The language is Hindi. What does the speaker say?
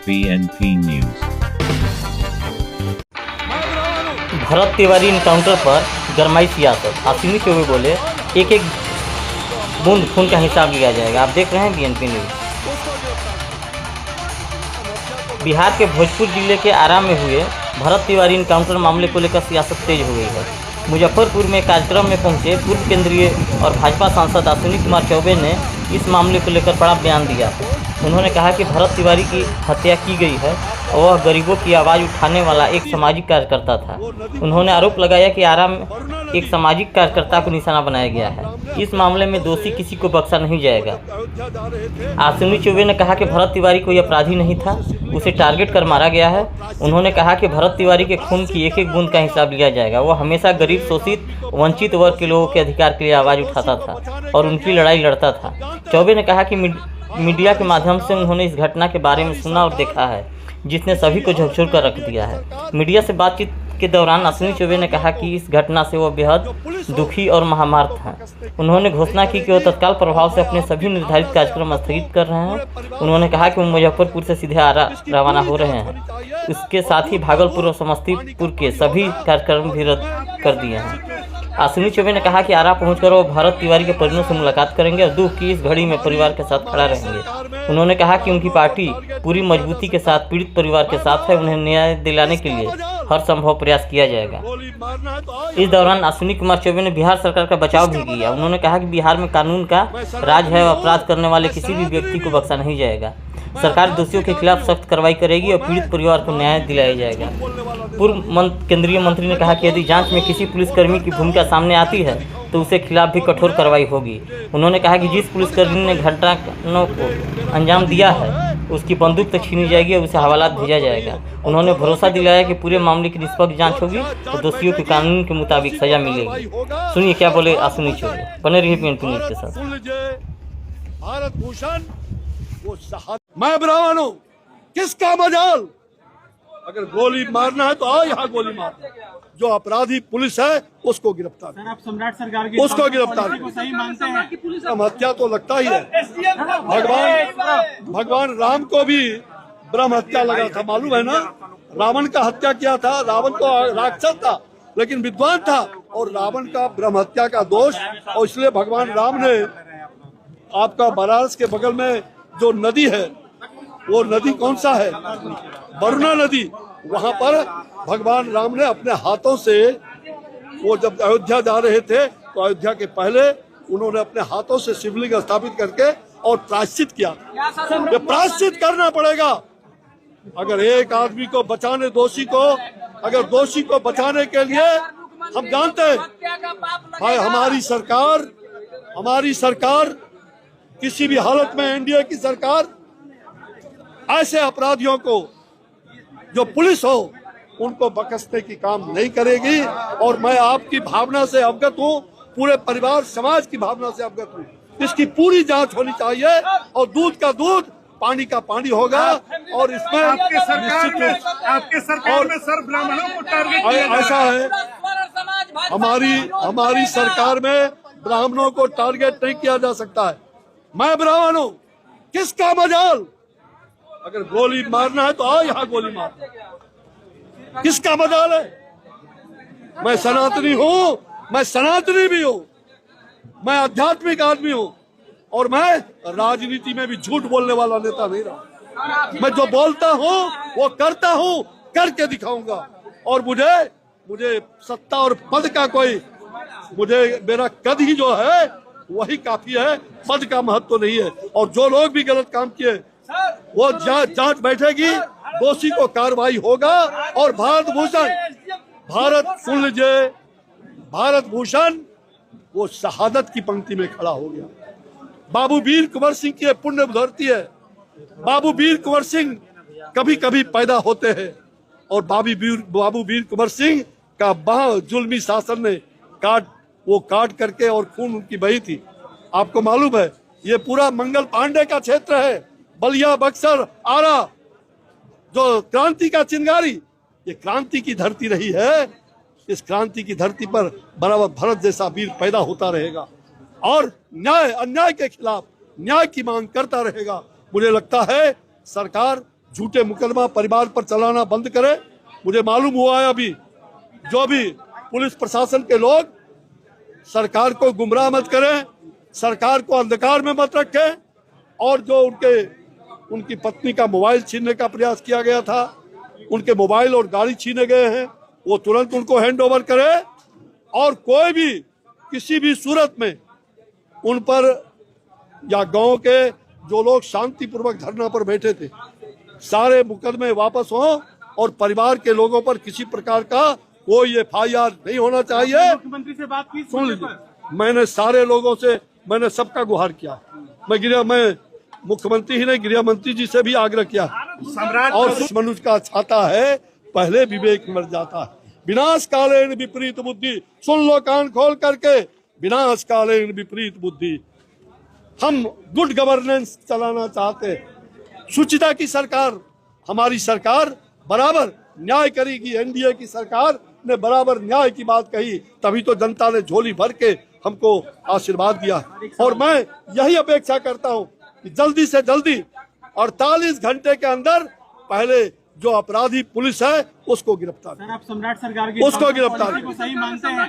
BNP news. Bharat Tiwari encounter पर गरमाई सियासत। अश्विनी चौबे बोले एक एक बूंद खून का हिसाब लिया जाएगा। आप देख रहे हैं BNP न्यूज। बिहार के भोजपुर जिले के आरा में हुए भरत तिवारी इनकाउंटर मामले को लेकर सियासत तेज हो गई है। मुजफ्फरपुर में कार्यक्रम में पहुंचे पूर्व केंद्रीय और भाजपा सांसद अश्विनी कुमार चौबे ने इस मामले को लेकर बड़ा बयान दिया। उन्होंने कहा कि भरत तिवारी की हत्या की गई है और वह गरीबों की आवाज़ उठाने वाला एक सामाजिक कार्यकर्ता था। उन्होंने आरोप लगाया कि आरा में एक सामाजिक कार्यकर्ता को निशाना बनाया गया है। इस मामले में दोषी किसी को बख्शा नहीं जाएगा। अश्विनी चौबे ने कहा कि भरत तिवारी कोई अपराधी नहीं था, उसे टारगेट कर मारा गया है। उन्होंने कहा कि भरत तिवारी के खून की एक एक बूंद का हिसाब लिया जाएगा। वह हमेशा गरीब, शोषित, वंचित वर्ग के लोगों के अधिकार के लिए आवाज़ उठाता था और उनकी लड़ाई लड़ता था। चौबे ने कहा कि मीडिया के माध्यम से उन्होंने इस घटना के बारे में सुना और देखा है, जिसने सभी को झकझोर कर रख दिया है। मीडिया से बातचीत के दौरान अश्विनी चौबे ने कहा कि इस घटना से वह बेहद दुखी और महामार्त हैं। उन्होंने घोषणा की कि वह तत्काल प्रभाव से अपने सभी निर्धारित कार्यक्रम स्थगित कर रहे हैं। उन्होंने कहा कि वो मुजफ्फरपुर से सीधे आरा रवाना हो रहे हैं। इसके साथ ही भागलपुर और समस्तीपुर के सभी कार्यक्रम भी रद्द कर दिए हैं। अश्विनी चौबे ने कहा कि आरा पहुंचकर वो भरत तिवारी के परिजनों से मुलाकात करेंगे और दुख की इस घड़ी में परिवार के साथ खड़ा रहेंगे। उन्होंने कहा कि उनकी पार्टी पूरी मजबूती के साथ पीड़ित परिवार के साथ है। उन्हें न्याय दिलाने के लिए हर संभव प्रयास किया जाएगा। इस दौरान अश्विनी कुमार चौबे ने बिहार सरकार का बचाव भी किया। उन्होंने कहा कि बिहार में कानून का राज है और अपराध करने वाले किसी भी व्यक्ति को बख्शा नहीं जाएगा। सरकार दोषियों के खिलाफ सख्त कार्रवाई करेगी और पीड़ित परिवार को न्याय दिलाया जाएगा। पूर्व केंद्रीय मंत्री ने कहा कि यदि जांच में किसी पुलिसकर्मी की भूमिका सामने आती है तो उसके खिलाफ भी कठोर कार्रवाई होगी। उन्होंने कहा कि जिस पुलिसकर्मी ने घटनाओं को अंजाम दिया है उसकी बंदूक तक छीनी जाएगी और उसे हवालात भेजा जाएगा। उन्होंने भरोसा दिलाया कि पूरे मामले की निष्पक्ष जांच होगी और दोषियों को कानून के मुताबिक सजा मिलेगी। सुनिए क्या बोले अश्विनी चौबे। बने रहिए BNP न्यूज के साथ। भारत भूषण वो मैं ब्राह्मण हूँ, किसका मजाल? अगर गोली मारना है तो आओ यहाँ गोली मार। जो अपराधी पुलिस है उसको गिरफ्तार। सर, आप सम्राट सरकार की उसको गिरफ्तार को सही मानते हैं? हम हत्या तो लगता ही है। भगवान राम को भी ब्रह्म हत्या लगा था, मालूम है ना? रावण का हत्या किया था। रावण तो राक्षस था लेकिन विद्वान था और रावण का ब्रह्म हत्या का दोष। और इसलिए भगवान राम ने आपका बनारस के बगल में जो नदी है, वो नदी कौन सा है? वरुणा नदी। वहां पर भगवान राम ने अपने हाथों से, वो जब अयोध्या जा रहे थे तो अयोध्या के पहले उन्होंने अपने हाथों से शिवलिंग स्थापित करके और प्रायश्चित किया। ये प्रायश्चित करना पड़ेगा। अगर एक आदमी को बचाने, दोषी को, अगर दोषी को बचाने के लिए हम जानते हैं भाई हमारी सरकार किसी भी हालत में, एनडीए की सरकार ऐसे अपराधियों को, जो पुलिस हो, उनको बख्शने की काम नहीं करेगी। और मैं आपकी भावना से अवगत हूँ, पूरे परिवार समाज की भावना से अवगत हूँ। इसकी पूरी जांच होनी चाहिए और दूध का दूध, पानी का पानी होगा। और इसमें आपके सरकार में सर ब्राह्मणों को टारगेट ऐसा है, हमारी सरकार में ब्राह्मणों को टारगेट नहीं किया जा सकता है। मैं ब्राह्मण हूँ, किसका मजाल? अगर गोली मारना है तो आओ यहाँ गोली मार। किसका मजाल है? मैं सनातनी हूँ, मैं सनातनी भी हूँ, मैं आध्यात्मिक आदमी हूँ और मैं राजनीति में भी झूठ बोलने वाला नेता नहीं रहा। मैं जो बोलता हूँ वो करता हूँ, करके दिखाऊंगा। और मुझे सत्ता और पद का कोई, मेरा कद ही जो है वही काफी है, पद का महत्व नहीं है। और जो लोग भी गलत काम किए वो जांच बैठेगी, दोषी को कार्रवाई होगा। और भारत भूषण वो शहादत की पंक्ति में खड़ा हो गया। बाबू वीर कुंवर सिंह की पुण्य धरती है। बाबू वीर कुंवर सिंह कभी कभी पैदा होते हैं और बाबू वीर कुंवर सिंह का बाह जुल्मी शासन ने काट करके और खून उनकी बही थी। आपको मालूम है ये पूरा मंगल पांडे का क्षेत्र है, बलिया, बक्सर, आरा, जो क्रांति का चिंगारी, ये क्रांति की धरती रही है। इस क्रांति की धरती पर बराबर भरत जैसा वीर पैदा होता रहेगा और अन्याय के खिलाफ न्याय की मांग करता रहेगा। मुझे लगता है सरकार झूठे मुकदमा परिवार पर चलाना बंद करे। मुझे मालूम हुआ है अभी जो भी पुलिस प्रशासन के लोग सरकार को गुमराह मत करें, सरकार को अंधकार में मत रखें, और जो उनकी पत्नी का मोबाइल छीनने का प्रयास किया गया था, उनके मोबाइल और गाड़ी छीने गए हैं, वो तुरंत उनको हैंड ओवर करे, और कोई भी किसी भी सूरत में उन पर या गांव के जो लोग शांतिपूर्वक धरना पर बैठे थे सारे मुकदमे वापस हों, और परिवार के लोगों पर किसी प्रकार का कोई FIR नहीं होना चाहिए। मुख्यमंत्री से बात की, सुन लीजिए, मैंने सारे लोगों से, मैंने सबका गुहार किया। मैं मुख्यमंत्री ही नहीं, गृह मंत्री जी से भी आग्रह किया। सम्राट और मनुष्य का छाता है, पहले विवेक मर जाता है। विनाश कालेन विपरीत बुद्धि, सुन लो कान खोल करके, विनाश कालेन विपरीत बुद्धि। हम गुड गवर्नेंस चलाना चाहते हैं, सुचिता की सरकार, हमारी सरकार बराबर न्याय करेगी। NDA की सरकार ने बराबर न्याय की बात कही, तभी तो जनता ने झोली भर के हमको आशीर्वाद दिया। और मैं यही अपेक्षा करता हूं कि जल्दी से जल्दी 48 घंटे के अंदर पहले जो अपराधी पुलिस है उसको गिरफ्तार, सर आप सम्राट सरकार की उसको गिरफ्तार को सही मानते हैं?